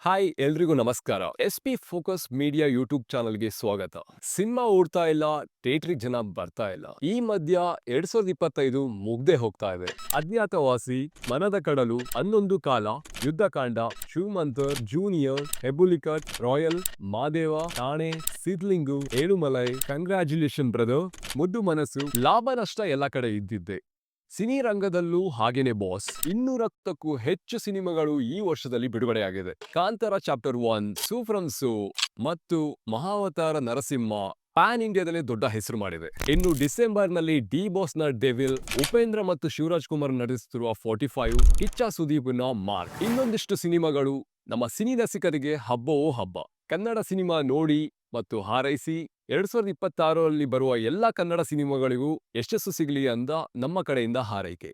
Hi ಎಲ್ರಿಗೂ ನಮಸ್ಕಾರ. SP focus media YouTube ಚಾನಲ್ಗೆ ಸ್ವಾಗತ. ಸಿನಿಮಾ ಓಡ್ತಾ ಇಲ್ಲ, ಥಿಯೇಟ್ರಿಗೆ ಜನ ಬರ್ತಾ ಇಲ್ಲ. ಈ ಮಧ್ಯ 2025 ಮುಗ್ದೇ ಹೋಗ್ತಾ ಇದೆ. ಅಜ್ಞಾತವಾಸಿ, ಮನದ ಕಡಲು, ಹನ್ನೊಂದು ಕಾಲ, ಯುದ್ಧಕಾಂಡ, ಶಿವಮಂತರ್, ಜೂನಿಯರ್, ಹೆಬುಲಿಕಟ್, ರಾಯಲ್, ಮಾದೇವ, ಠಾಣೆ, ಸಿದ್ಲಿಂಗು, ಏಳುಮಲೈ, ಕಂಗ್ರ್ಯಾಚುಲೇಷನ್ ಬ್ರದರ್, ಮುದ್ದು ಮನಸ್ಸು, ಲಾಭ ನಷ್ಟ ಎಲ್ಲ ಕಡೆ ಇದ್ದಿದ್ದೆ. ಸಿನಿ ರಂಗದಲ್ಲೂ ಹಾಗೇನೆ ಬಾಸ್. 200ಕ್ಕೂ ಹೆಚ್ಚು ಸಿನಿಮಾಗಳು ಈ ವರ್ಷದಲ್ಲಿ ಬಿಡುಗಡೆಯಾಗಿದೆ. ಕಾಂತಾರ ಚಾಪ್ಟರ್ 1, ಸೂಫ್ರಮ್ ಸೂ ಮತ್ತು ಮಹಾವತಾರ ನರಸಿಂಹ ಪ್ಯಾನ್ ಇಂಡಿಯಾದಲ್ಲಿ ದೊಡ್ಡ ಹೆಸರು ಮಾಡಿದೆ. ಇನ್ನು ಡಿಸೆಂಬರ್ನಲ್ಲಿ ಡಿ ಬಾಸ್ ನ ಡೆವಿಲ್, ಉಪೇಂದ್ರ ಮತ್ತು ಶಿವರಾಜ್ ಕುಮಾರ್ ನಡೆಸುತ್ತಿರುವ 45, ಕಿಚ್ಚ ಸುದೀಪ್ನ ಮಾರ್ಕ್, ಇನ್ನೊಂದಿಷ್ಟು ಸಿನಿಮಾಗಳು ನಮ್ಮ ಸಿನಿ ರಸಿಕರಿಗೆ ಹಬ್ಬವೋ ಹಬ್ಬ. ಕನ್ನಡ ಸಿನಿಮಾ ನೋಡಿ ಮತ್ತು ಹಾರೈಸಿ. 2026ರಲ್ಲಿ ಬರುವ ಎಲ್ಲಾ ಕನ್ನಡ ಸಿನಿಮಾಗಳಿಗೂ ಯಶಸ್ಸು ಸಿಗಲಿ ಅಂತ ನಮ್ಮ ಕಡೆಯಿಂದ ಹಾರೈಕೆ.